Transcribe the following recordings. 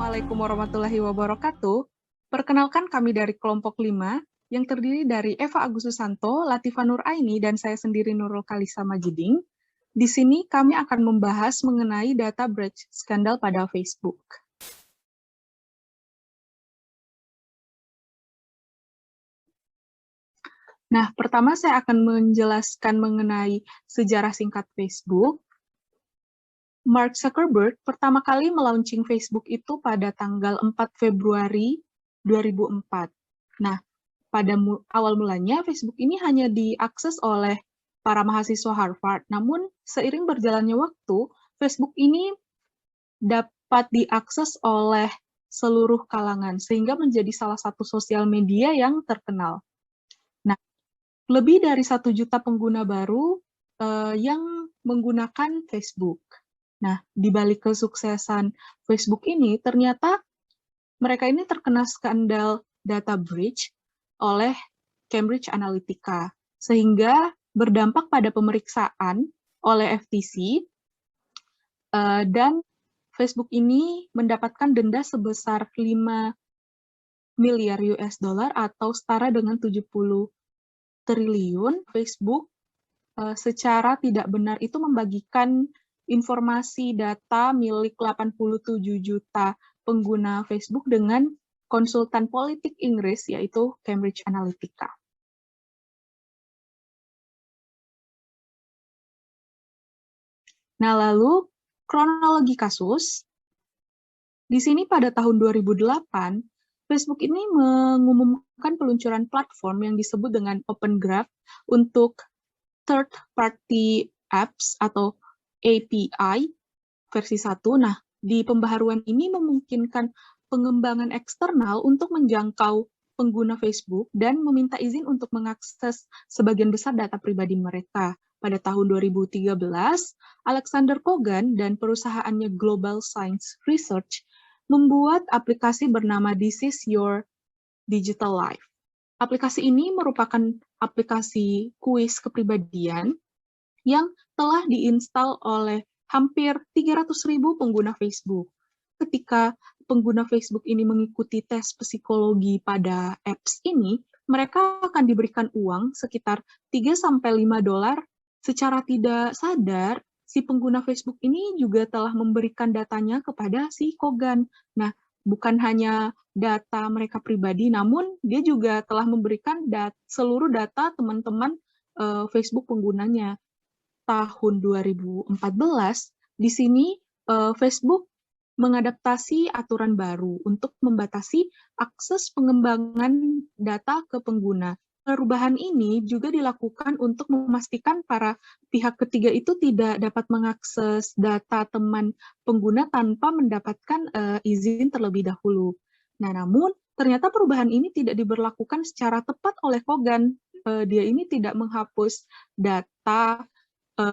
Assalamualaikum warahmatullahi wabarakatuh. Perkenalkan kami dari kelompok 5 yang terdiri dari Eva Agususanto, Latifah Nuraini, dan saya sendiri Nurul Kalisa Majiding. Di sini kami akan membahas mengenai data breach skandal pada Facebook. Nah, pertama saya akan menjelaskan mengenai sejarah singkat Facebook. Mark Zuckerberg pertama kali melaunching Facebook itu pada tanggal 4 Februari 2004. Nah, pada awal mulanya Facebook ini hanya diakses oleh para mahasiswa Harvard. Namun, seiring berjalannya waktu, Facebook ini dapat diakses oleh seluruh kalangan, sehingga menjadi salah satu sosial media yang terkenal. Nah, lebih dari 1 juta pengguna baru yang menggunakan Facebook. Nah, di balik kesuksesan Facebook ini, ternyata mereka ini terkena skandal data breach oleh Cambridge Analytica, sehingga berdampak pada pemeriksaan oleh FTC, dan Facebook ini mendapatkan denda sebesar 5 miliar US dollar atau setara dengan 70 triliun. Facebook secara tidak benar itu membagikan informasi data milik 87 juta pengguna Facebook dengan konsultan politik Inggris, yaitu Cambridge Analytica. Nah, lalu kronologi kasus. Di sini pada tahun 2008, Facebook ini mengumumkan peluncuran platform yang disebut dengan Open Graph untuk third-party apps atau API versi 1. Nah, di pembaharuan ini memungkinkan pengembangan eksternal untuk menjangkau pengguna Facebook dan meminta izin untuk mengakses sebagian besar data pribadi mereka. Pada tahun 2013, Alexander Kogan dan perusahaannya Global Science Research membuat aplikasi bernama This Is Your Digital Life. Aplikasi ini merupakan aplikasi kuis kepribadian yang telah diinstal oleh hampir 300.000 pengguna Facebook. Ketika pengguna Facebook ini mengikuti tes psikologi pada apps ini, mereka akan diberikan uang sekitar 3-5 dolar. Secara tidak sadar, si pengguna Facebook ini juga telah memberikan datanya kepada si Kogan. Nah, bukan hanya data mereka pribadi, namun dia juga telah memberikan seluruh data teman-teman Facebook penggunanya. Tahun 2014, di sini Facebook mengadaptasi aturan baru untuk membatasi akses pengembangan data ke pengguna. Perubahan ini juga dilakukan untuk memastikan para pihak ketiga itu tidak dapat mengakses data teman pengguna tanpa mendapatkan izin terlebih dahulu. Nah, namun ternyata perubahan ini tidak diberlakukan secara tepat oleh Kogan. Dia ini tidak menghapus data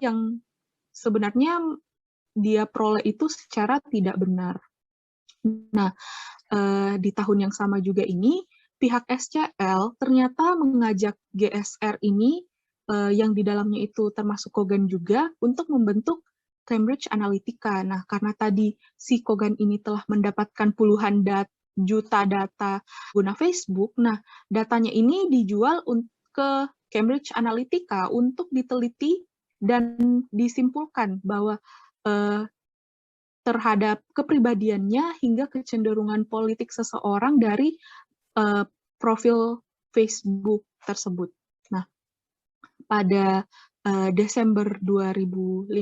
yang sebenarnya dia peroleh itu secara tidak benar. Nah, di tahun yang sama juga ini, pihak SCL ternyata mengajak GSR ini, yang di dalamnya itu termasuk Kogan juga, untuk membentuk Cambridge Analytica. Nah, karena tadi si Kogan ini telah mendapatkan puluhan juta data guna Facebook, nah datanya ini dijual ke Cambridge Analytica untuk diteliti dan disimpulkan bahwa terhadap kepribadiannya hingga kecenderungan politik seseorang dari profil Facebook tersebut. Nah, pada Desember 2015,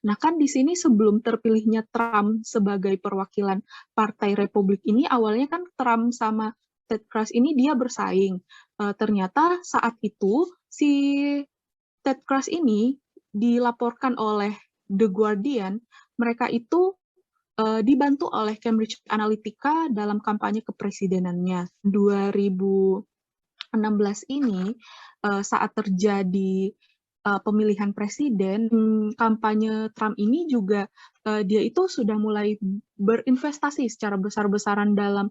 nah kan di sini sebelum terpilihnya Trump sebagai perwakilan Partai Republik ini, awalnya kan Trump sama Ted Cruz ini dia bersaing. Ternyata saat itu si Ted Cruz ini dilaporkan oleh The Guardian, mereka itu dibantu oleh Cambridge Analytica dalam kampanye kepresidenannya. 2016 ini, saat terjadi pemilihan presiden, kampanye Trump ini juga dia itu sudah mulai berinvestasi secara besar-besaran dalam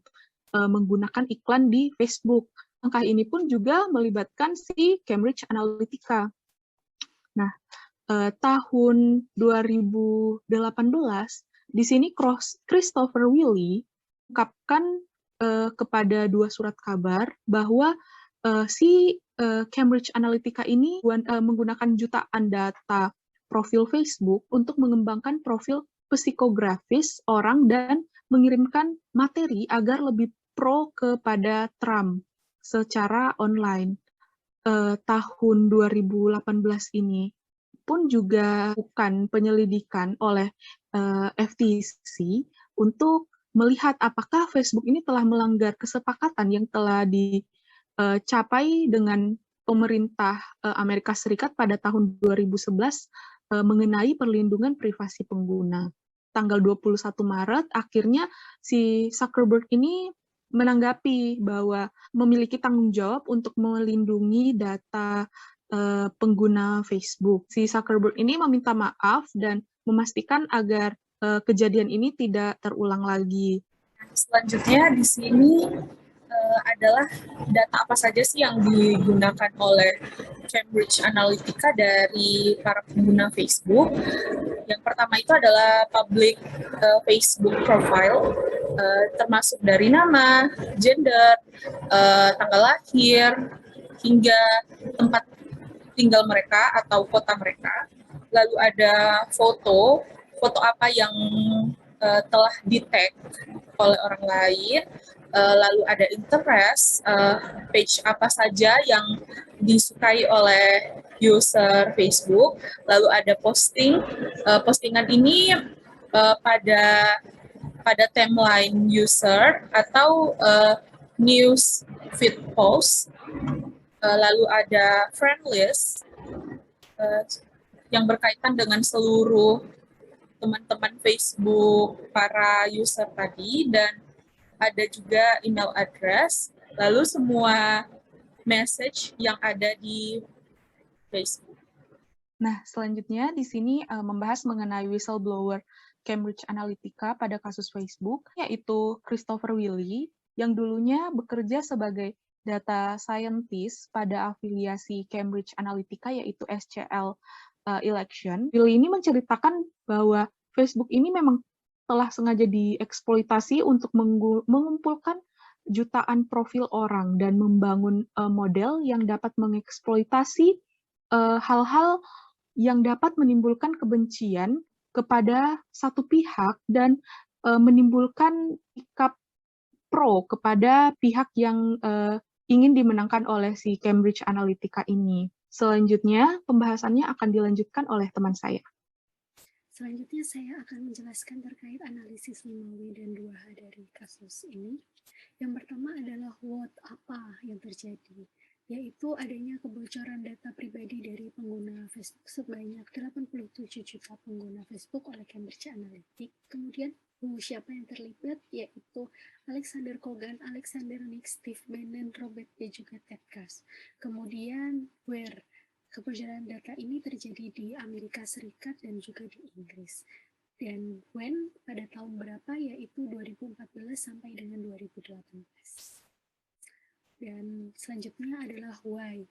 menggunakan iklan di Facebook. Langkah ini pun juga melibatkan si Cambridge Analytica. Nah, tahun 2018, di sini Christopher Wylie mengungkapkan kepada 2 surat kabar bahwa Cambridge Analytica ini menggunakan jutaan data profil Facebook untuk mengembangkan profil psikografis orang dan mengirimkan materi agar lebih pro kepada Trump secara online. Tahun 2018 ini pun juga bukan penyelidikan oleh FTC untuk melihat apakah Facebook ini telah melanggar kesepakatan yang telah dicapai dengan pemerintah Amerika Serikat pada tahun 2011 mengenai perlindungan privasi pengguna. Tanggal 21 Maret, akhirnya si Zuckerberg ini menanggapi bahwa memiliki tanggung jawab untuk melindungi data pengguna Facebook. Si Zuckerberg ini meminta maaf dan memastikan agar kejadian ini tidak terulang lagi. Selanjutnya di sini adalah data apa saja sih yang digunakan oleh Cambridge Analytica dari para pengguna Facebook. Yang pertama itu adalah public Facebook profile, termasuk dari nama, gender, tanggal lahir, hingga tempat tinggal mereka atau kota mereka. Lalu ada foto apa yang telah di-tag oleh orang lain, lalu ada interest, page apa saja yang disukai oleh user Facebook, lalu ada postingan ini pada timeline user atau news feed post, lalu ada friend list yang berkaitan dengan seluruh teman-teman Facebook para user tadi, dan ada juga email address, lalu semua message yang ada di Facebook. Nah, selanjutnya di sini membahas mengenai whistleblower Cambridge Analytica pada kasus Facebook, yaitu Christopher Willey, yang dulunya bekerja sebagai data scientist pada afiliasi Cambridge Analytica, yaitu SCL Election. Willey ini menceritakan bahwa Facebook ini memang telah sengaja dieksploitasi untuk mengumpulkan jutaan profil orang dan membangun model yang dapat mengeksploitasi hal-hal yang dapat menimbulkan kebencian kepada satu pihak dan menimbulkan sikap pro kepada pihak yang ingin dimenangkan oleh si Cambridge Analytica ini. Selanjutnya, pembahasannya akan dilanjutkan oleh teman saya. Selanjutnya saya akan menjelaskan terkait analisis 5W dan 2H dari kasus ini. Yang pertama adalah apa yang terjadi, yaitu adanya kebocoran data pribadi dari pengguna Facebook sebanyak 87 juta pengguna Facebook oleh Cambridge Analytica. Kemudian siapa yang terlibat, yaitu Alexander Kogan, Alexander Nick, Steve Bannon, Robert dan juga Ted Kass. Kemudian where kebocoran data ini terjadi di Amerika Serikat dan juga di Inggris. Dan when pada tahun berapa, yaitu 2014 sampai dengan 2018. Dan selanjutnya adalah why.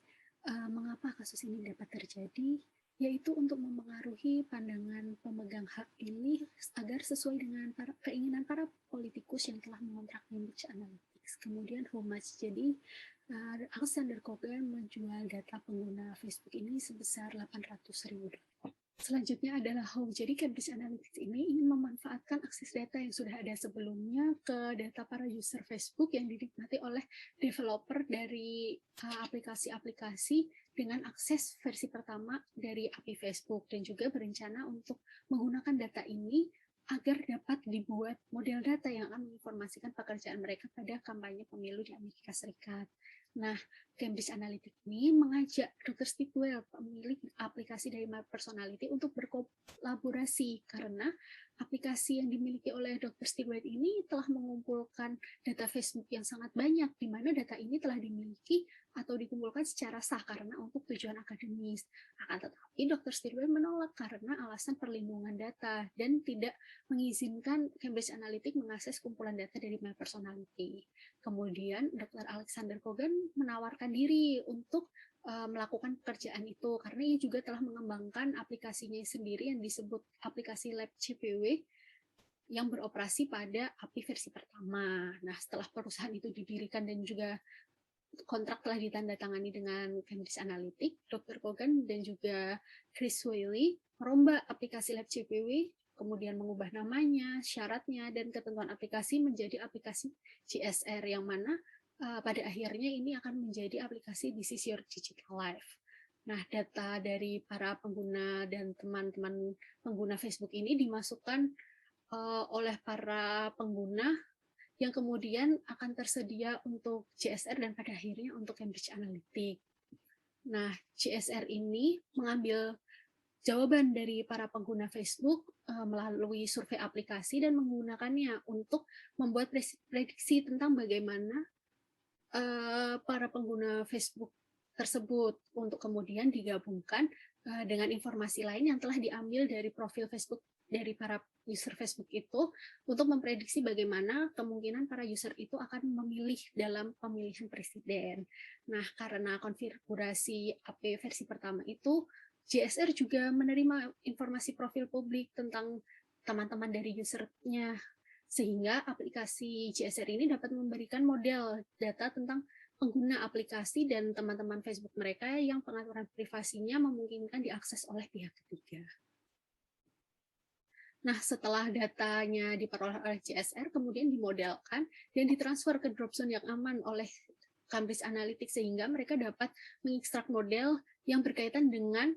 Mengapa kasus ini dapat terjadi? Yaitu untuk mempengaruhi pandangan pemegang hak ini agar sesuai dengan keinginan para politikus yang telah mengontrak Cambridge Analytica. Kemudian how much, jadi Alexander Kogan menjual data pengguna Facebook ini sebesar $800.000. Selanjutnya adalah how. Jadi Cambridge Analytica ini ingin memanfaatkan akses data yang sudah ada sebelumnya ke data para user Facebook yang dinikmati oleh developer dari aplikasi-aplikasi dengan akses versi pertama dari API Facebook, dan juga berencana untuk menggunakan data ini agar dapat dibuat model data yang akan menginformasikan pekerjaan mereka pada kampanye pemilu di Amerika Serikat. Nah, Cambridge Analytica ini mengajak Dr. Stigwell, pemilik aplikasi dari My Personality, untuk berkolaborasi karena aplikasi yang dimiliki oleh Dr. Stigwell ini telah mengumpulkan data Facebook yang sangat banyak, di mana data ini telah dimiliki atau dikumpulkan secara sah karena untuk tujuan akademis. Akan tetapi Dr. Stigwell menolak karena alasan perlindungan data dan tidak mengizinkan Cambridge Analytica mengakses kumpulan data dari My Personality. Kemudian Dr. Alexander Kogan menawarkan diri untuk melakukan pekerjaan itu karena ia juga telah mengembangkan aplikasinya sendiri yang disebut aplikasi Lab CPW, yang beroperasi pada API versi pertama. Nah, setelah perusahaan itu didirikan dan juga kontrak telah ditandatangani dengan Cambridge Analytica, Dr. Kogan dan juga Chris Whaley merombak aplikasi Lab CPW, kemudian mengubah namanya, syaratnya, dan ketentuan aplikasi menjadi aplikasi GSR, yang mana pada akhirnya ini akan menjadi aplikasi This is Your Digital Life. Nah, data dari para pengguna dan teman-teman pengguna Facebook ini dimasukkan oleh para pengguna yang kemudian akan tersedia untuk GSR dan pada akhirnya untuk Cambridge Analytica. Nah, GSR ini mengambil jawaban dari para pengguna Facebook melalui survei aplikasi dan menggunakannya untuk membuat prediksi tentang bagaimana para pengguna Facebook tersebut untuk kemudian digabungkan dengan informasi lain yang telah diambil dari profil Facebook dari para user Facebook itu untuk memprediksi bagaimana kemungkinan para user itu akan memilih dalam pemilihan presiden. Nah, karena konfigurasi AP versi pertama itu, GSR juga menerima informasi profil publik tentang teman-teman dari usernya, sehingga aplikasi GSR ini dapat memberikan model data tentang pengguna aplikasi dan teman-teman Facebook mereka yang pengaturan privasinya memungkinkan diakses oleh pihak ketiga. Nah, setelah datanya diperoleh oleh GSR, kemudian dimodelkan dan ditransfer ke dropzone yang aman oleh Cambridge Analytica, sehingga mereka dapat mengekstrak model yang berkaitan dengan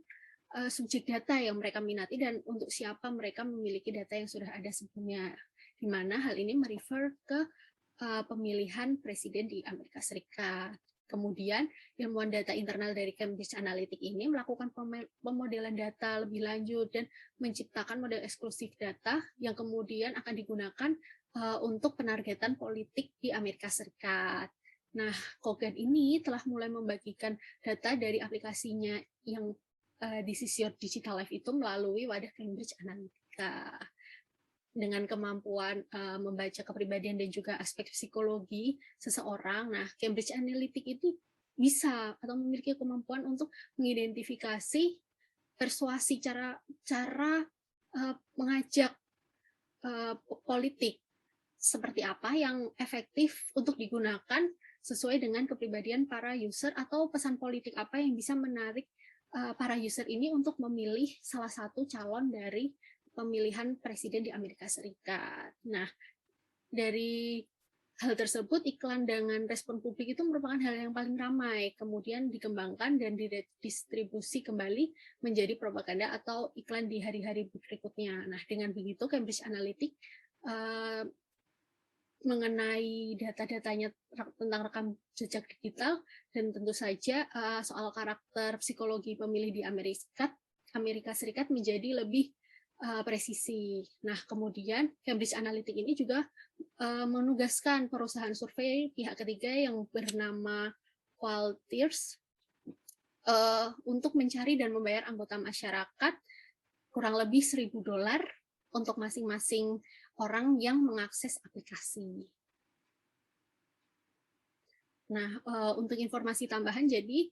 subjek data yang mereka minati dan untuk siapa mereka memiliki data yang sudah ada sebelumnya, di mana hal ini merefer ke pemilihan presiden di Amerika Serikat. Kemudian, ilmuwan data internal dari Cambridge Analytica ini melakukan pemodelan data lebih lanjut dan menciptakan model eksklusif data yang kemudian akan digunakan untuk penargetan politik di Amerika Serikat. Nah, Kogan ini telah mulai membagikan data dari aplikasinya yang This is Your Digital Life itu melalui wadah Cambridge Analytica. Dengan kemampuan membaca kepribadian dan juga aspek psikologi seseorang, nah Cambridge Analytica itu bisa atau memiliki kemampuan untuk mengidentifikasi persuasi, cara mengajak politik seperti apa yang efektif untuk digunakan sesuai dengan kepribadian para user, atau pesan politik apa yang bisa menarik para user ini untuk memilih salah satu calon dari pemilihan presiden di Amerika Serikat. Nah, dari hal tersebut, iklan dengan respon publik itu merupakan hal yang paling ramai, kemudian dikembangkan dan didistribusi kembali menjadi propaganda atau iklan di hari-hari berikutnya. Nah, dengan begitu Cambridge Analytica mengenai data-datanya tentang rekam jejak digital dan tentu saja soal karakter psikologi pemilih di Amerika Serikat menjadi lebih presisi. Nah, kemudian Cambridge Analytica ini juga menugaskan perusahaan survei pihak ketiga yang bernama Qualtrics untuk mencari dan membayar anggota masyarakat kurang lebih $1.000 untuk masing-masing orang yang mengakses aplikasi. Nah, untuk informasi tambahan, jadi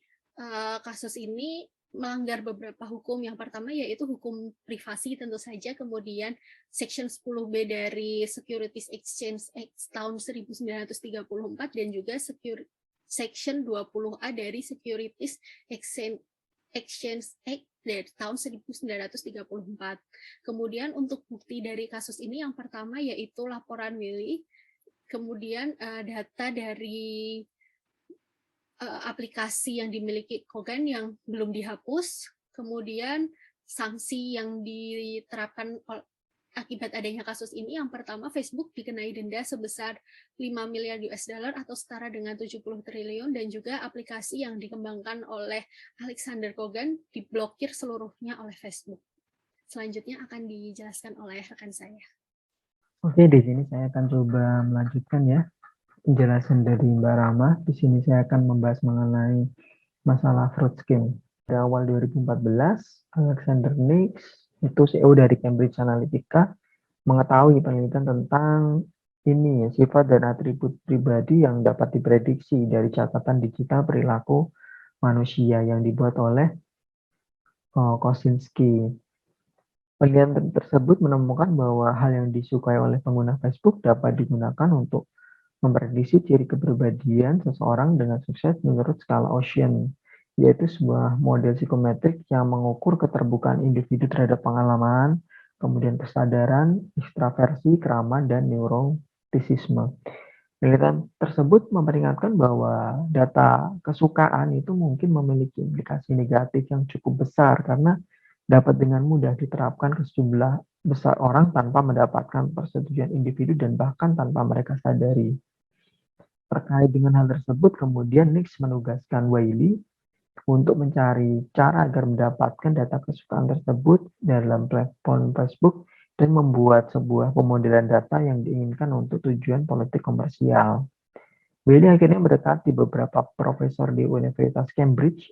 kasus ini melanggar beberapa hukum. Yang pertama yaitu hukum privasi tentu saja, kemudian Section 10B dari Securities Exchange Act tahun 1934 dan juga Section 20A dari Securities Exchange Act dari tahun 1934. Kemudian untuk bukti dari kasus ini yang pertama yaitu laporan Willy, kemudian data dari aplikasi yang dimiliki Kogan yang belum dihapus, kemudian sanksi yang diterapkan akibat adanya kasus ini. Yang pertama, Facebook dikenai denda sebesar $5 miliar atau setara dengan 70 triliun, dan juga aplikasi yang dikembangkan oleh Alexander Kogan diblokir seluruhnya oleh Facebook. Selanjutnya akan dijelaskan oleh rekan saya. Oke, di sini saya akan coba melanjutkan ya penjelasan dari Mbak Rama. Di sini saya akan membahas mengenai masalah fraud scheme. Pada awal 2014, Alexander Nix, itu CEO dari Cambridge Analytica, mengetahui penelitian tentang ini ya, sifat dan atribut pribadi yang dapat diprediksi dari catatan digital perilaku manusia yang dibuat oleh Kosinski. Penelitian tersebut menemukan bahwa hal yang disukai oleh pengguna Facebook dapat digunakan untuk memprediksi ciri kepribadian seseorang dengan sukses menurut skala Ocean, yaitu sebuah model psikometrik yang mengukur keterbukaan individu terhadap pengalaman, kemudian kesadaran, ekstraversi, kerama, dan neurotisisme. Penelitian tersebut memperingatkan bahwa data kesukaan itu mungkin memiliki implikasi negatif yang cukup besar karena dapat dengan mudah diterapkan ke sejumlah besar orang tanpa mendapatkan persetujuan individu dan bahkan tanpa mereka sadari. Terkait dengan hal tersebut, kemudian Nix menugaskan Wiley untuk mencari cara agar mendapatkan data kesukaan tersebut dalam platform Facebook dan membuat sebuah pemodelan data yang diinginkan untuk tujuan politik komersial. Wiley akhirnya mendekati beberapa profesor di Universitas Cambridge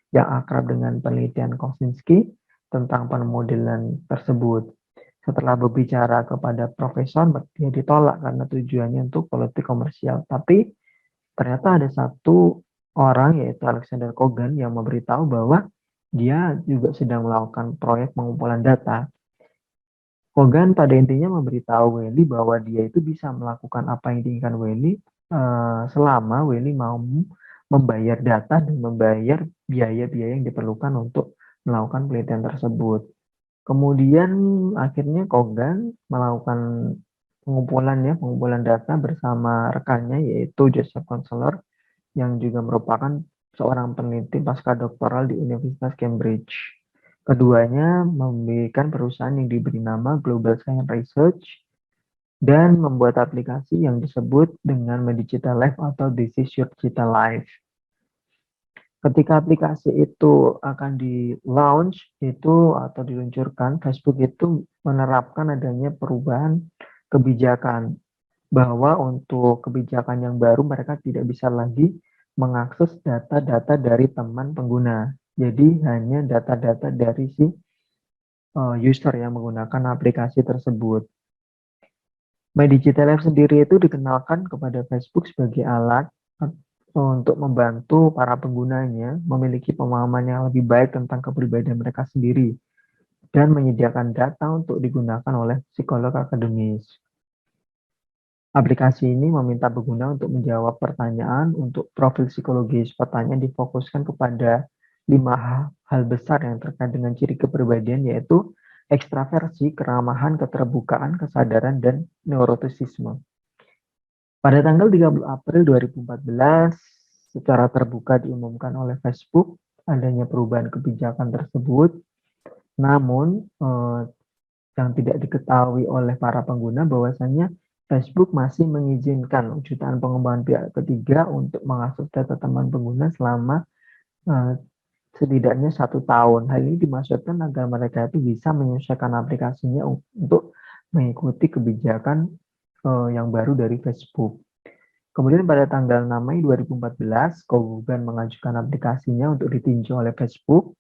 yang akrab dengan penelitian Kosinski tentang pemodelan tersebut. Setelah berbicara kepada profesor, dia ditolak karena tujuannya untuk politik komersial. Tapi ternyata ada satu orang, yaitu Alexander Kogan, yang memberitahu bahwa dia juga sedang melakukan proyek pengumpulan data. Kogan pada intinya memberitahu Wiley bahwa dia itu bisa melakukan apa yang diinginkan Wiley selama Wiley mau membayar data dan membayar biaya-biaya yang diperlukan untuk melakukan penelitian tersebut. Kemudian akhirnya Kogan melakukan pengumpulan data bersama rekannya, yaitu Joseph Conselor, yang juga merupakan seorang peneliti pasca doktoral di Universitas Cambridge. Keduanya memiliki perusahaan yang diberi nama Global Science Research dan membuat aplikasi yang disebut dengan Medigital Life atau This is Your Digital Life. Ketika aplikasi itu akan di-launch atau diluncurkan, Facebook itu menerapkan adanya perubahan kebijakan bahwa untuk kebijakan yang baru mereka tidak bisa lagi mengakses data-data dari teman pengguna. Jadi hanya data-data dari si user yang menggunakan aplikasi tersebut. My Digital Life sendiri itu dikenalkan kepada Facebook sebagai alat untuk membantu para penggunanya memiliki pemahaman yang lebih baik tentang kepribadian mereka sendiri dan menyediakan data untuk digunakan oleh psikolog akademis. Aplikasi ini meminta pengguna untuk menjawab pertanyaan untuk profil psikologis. Pertanyaan difokuskan kepada 5 hal besar yang terkait dengan ciri kepribadian, yaitu ekstraversi, keramahan, keterbukaan, kesadaran, dan neurotisisme. Pada tanggal 30 April 2014, secara terbuka diumumkan oleh Facebook adanya perubahan kebijakan tersebut. Namun, yang tidak diketahui oleh para pengguna bahwasanya Facebook masih mengizinkan jutaan pengembangan pihak ketiga untuk mengakses data teman pengguna selama setidaknya 1 tahun. Hal ini dimaksudkan agar mereka itu bisa menyesuaikan aplikasinya untuk mengikuti kebijakan yang baru dari Facebook. Kemudian pada tanggal 6 Mei 2014, Kogan mengajukan aplikasinya untuk ditinjau oleh Facebook,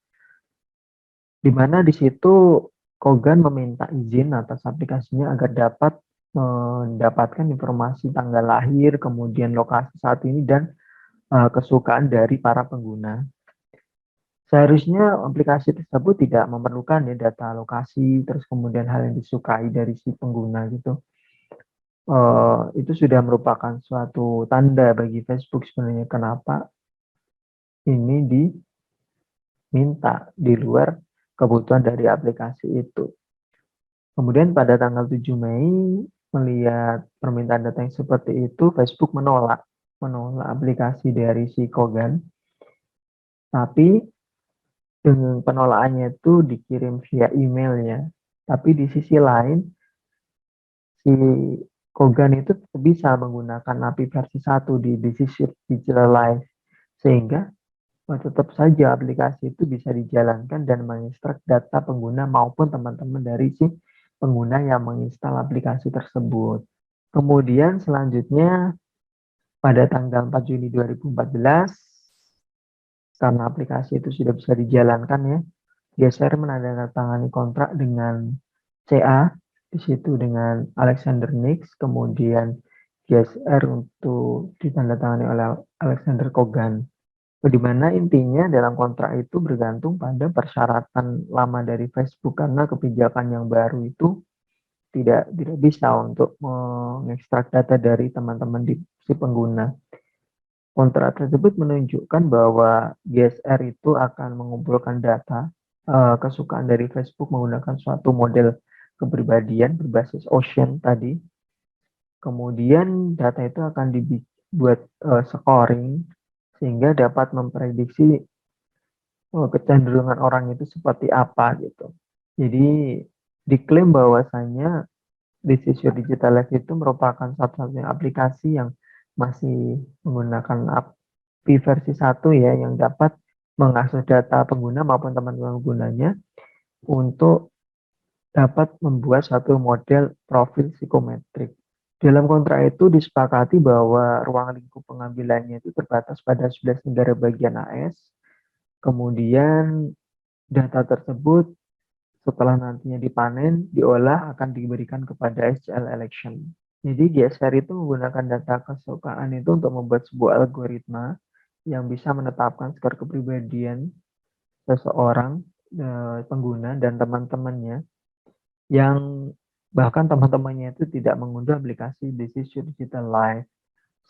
di mana di situ Kogan meminta izin atas aplikasinya agar dapat mendapatkan informasi tanggal lahir, kemudian lokasi saat ini, dan kesukaan dari para pengguna. Seharusnya aplikasi tersebut tidak memerlukan data lokasi, terus kemudian hal yang disukai dari si pengguna gitu. Itu sudah merupakan suatu tanda bagi Facebook sebenarnya kenapa ini diminta di luar kebutuhan dari aplikasi itu. Kemudian pada tanggal 7 Mei, melihat permintaan data yang seperti itu, Facebook menolak aplikasi dari si Kogan. Tapi dengan penolakannya itu dikirim via email ya. Tapi di sisi lain, si Kogan itu bisa menggunakan API versi 1 di Digital Life, sehingga tetap saja aplikasi itu bisa dijalankan dan mengekstrak data pengguna maupun teman-teman dari si pengguna yang menginstal aplikasi tersebut. Kemudian selanjutnya pada tanggal 4 Juni 2014, karena aplikasi itu sudah bisa dijalankan ya, GSR menandatangani kontrak dengan CA, di situ dengan Alexander Nix, kemudian GSR untuk ditandatangani oleh Alexander Kogan. di mana intinya dalam kontrak itu bergantung pada persyaratan lama dari Facebook, karena kebijakan yang baru itu tidak bisa untuk mengekstrak data dari teman-teman di si pengguna. Kontrak tersebut menunjukkan bahwa GSR itu akan mengumpulkan data kesukaan dari Facebook menggunakan suatu model kepribadian berbasis Ocean tadi. Kemudian data itu akan dibuat scoring sehingga dapat memprediksi kecenderungan orang itu seperti apa gitu. Jadi diklaim bahwasanya This is Your Digital Life itu merupakan satu-satunya aplikasi yang masih menggunakan API versi 1 ya, yang dapat mengakses data pengguna maupun teman-teman penggunanya untuk dapat membuat satu model profil psikometrik. Dalam kontrak itu disepakati bahwa ruang lingkup pengambilannya itu terbatas pada 11 negara bagian AS. Kemudian data tersebut setelah nantinya dipanen, diolah, akan diberikan kepada SCL Election. Jadi GSR itu menggunakan data kesukaan itu untuk membuat sebuah algoritma yang bisa menetapkan skor kepribadian seseorang, pengguna, dan teman-temannya, yang bahkan teman-temannya itu tidak mengunduh aplikasi This is Your Digital Life.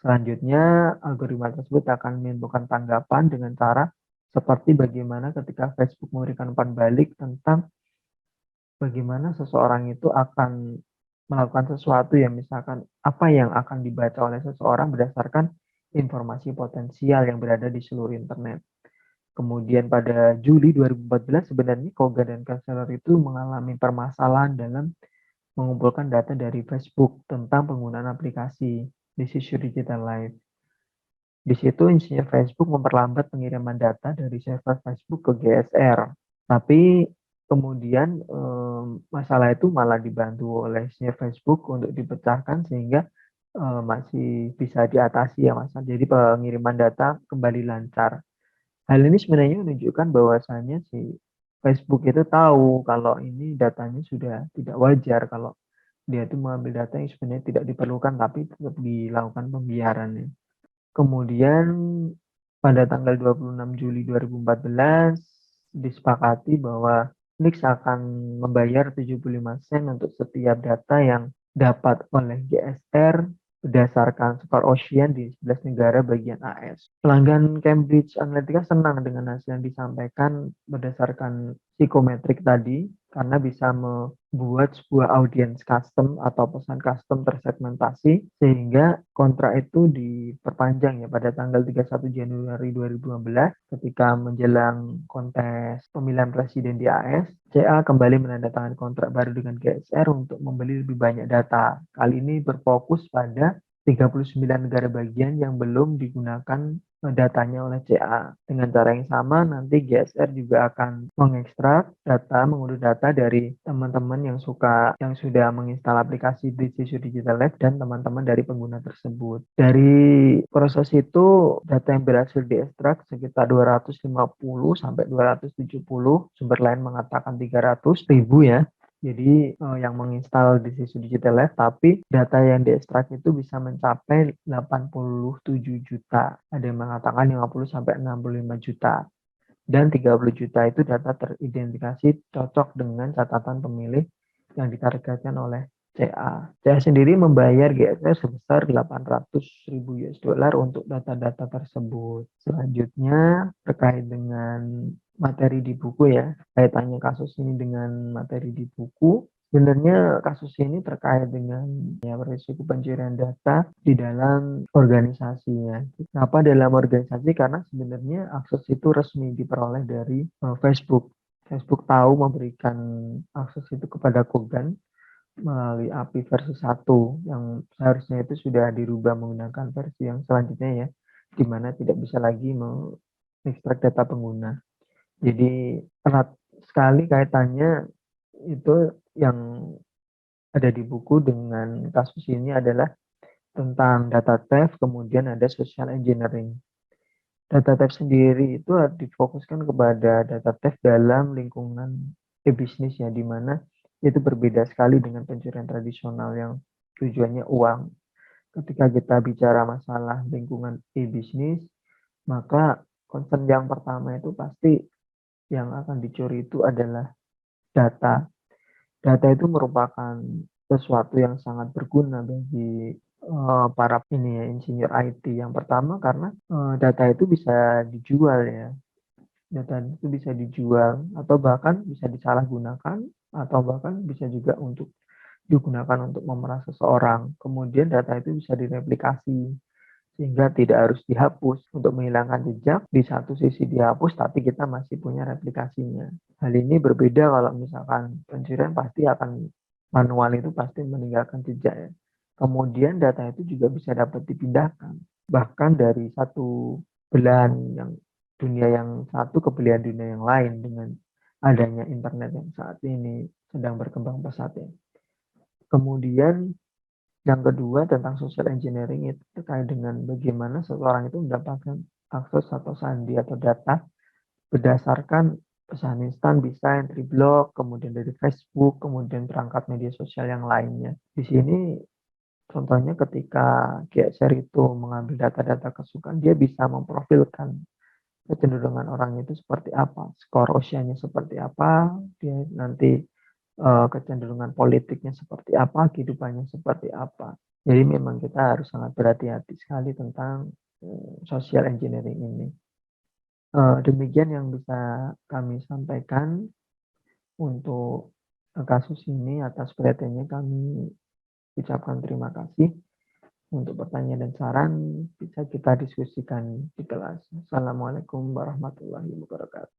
Selanjutnya, algoritma tersebut akan menimbulkan tanggapan dengan cara seperti bagaimana ketika Facebook memberikan umpan balik tentang bagaimana seseorang itu akan melakukan sesuatu, yang misalkan apa yang akan dibaca oleh seseorang berdasarkan informasi potensial yang berada di seluruh internet. Kemudian pada Juli 2014 sebenarnya Koga dan Kessler itu mengalami permasalahan dalam mengumpulkan data dari Facebook tentang penggunaan aplikasi This is Your Digital Life. Di situ insinyur Facebook memperlambat pengiriman data dari server Facebook ke GSR. Tapi kemudian masalah itu malah dibantu oleh insinyur Facebook untuk dipecahkan sehingga masih bisa diatasi ya Mas. Jadi pengiriman data kembali lancar. Hal ini sebenarnya menunjukkan bahwasannya si Facebook itu tahu kalau ini datanya sudah tidak wajar, kalau dia itu mengambil data yang sebenarnya tidak diperlukan tapi tetap dilakukan pembiarannya. Kemudian pada tanggal 26 Juli 2014 disepakati bahwa Nix akan membayar 75 sen untuk setiap data yang dapat oleh GSR berdasarkan skor Ocean di 11 negara bagian AS. Pelanggan Cambridge Analytica senang dengan hasil yang disampaikan berdasarkan psikometrik tadi, karena bisa membuat sebuah audience custom atau pesan custom tersegmentasi, sehingga kontrak itu diperpanjang ya pada tanggal 31 Januari 2015 ketika menjelang kontes pemilihan presiden di AS. CA kembali menandatangani kontrak baru dengan GSR untuk membeli lebih banyak data. Kali ini berfokus pada 39 negara bagian yang belum digunakan datanya oleh CA. Dengan cara yang sama, nanti GSR juga akan mengekstrak data, mengunduh data dari teman-teman yang sudah menginstal aplikasi Digital Life dan teman-teman dari pengguna tersebut. Dari proses itu, data yang berhasil diekstrak sekitar 250 sampai 270, sumber lain mengatakan 300.000 ya. Jadi yang menginstal Digital Life, tapi data yang diekstrak itu bisa mencapai 87 juta. Ada yang mengatakan 50 sampai 65 juta. Dan 30 juta itu data teridentifikasi cocok dengan catatan pemilih yang ditargetkan oleh CA. CA sendiri membayar GSR sebesar 800.000 US dollar untuk data-data tersebut. Selanjutnya terkait dengan materi di buku ya, kaitannya kasus ini dengan materi di buku. Sebenarnya kasus ini terkait dengan risiko pencurian data di dalam organisasinya. Kenapa dalam organisasi? Karena sebenarnya akses itu resmi diperoleh dari Facebook. Facebook tahu memberikan akses itu kepada Kogan melalui API versi 1 yang seharusnya itu sudah dirubah menggunakan versi yang selanjutnya ya, di mana tidak bisa lagi mengekstrak data pengguna. Jadi erat sekali kaitannya itu yang ada di buku dengan kasus ini adalah tentang data theft, kemudian ada social engineering. Data theft sendiri itu difokuskan kepada data theft dalam lingkungan e-bisnis ya, di mana itu berbeda sekali dengan pencurian tradisional yang tujuannya uang. Ketika kita bicara masalah lingkungan e-bisnis, maka concern yang pertama itu pasti yang akan dicuri itu adalah data. Data itu merupakan sesuatu yang sangat berguna bagi para insinyur IT. Yang pertama karena data itu bisa dijual ya. Data itu bisa dijual atau bahkan bisa disalahgunakan atau bahkan bisa juga untuk digunakan untuk memeras seseorang. Kemudian data itu bisa direplikasi sehingga tidak harus dihapus. Untuk menghilangkan jejak, di satu sisi dihapus tapi kita masih punya replikasinya. Hal ini berbeda kalau misalkan pencurian pasti akan manual, itu pasti meninggalkan jejak ya. Kemudian data itu juga bisa dapat dipindahkan. Bahkan dari satu belahan dunia yang satu ke belahan dunia yang lain dengan adanya internet yang saat ini sedang berkembang pesat ya. Kemudian yang kedua tentang social engineering itu terkait dengan bagaimana seseorang itu mendapatkan akses atau sandi atau data berdasarkan pesan instan, bisa entry blog, kemudian dari Facebook, kemudian perangkat media sosial yang lainnya. Di sini contohnya ketika GSR itu mengambil data-data kesukaan, dia bisa memprofilkan kecenderungan orang itu seperti apa, skor usianya seperti apa, dia nanti kecenderungan politiknya seperti apa, kehidupannya seperti apa. Jadi memang kita harus sangat berhati-hati sekali tentang social engineering ini. Demikian yang bisa kami sampaikan untuk kasus ini. Atas perhatiannya kami ucapkan terima kasih. Untuk pertanyaan dan saran bisa kita diskusikan di kelas. Assalamualaikum warahmatullahi wabarakatuh.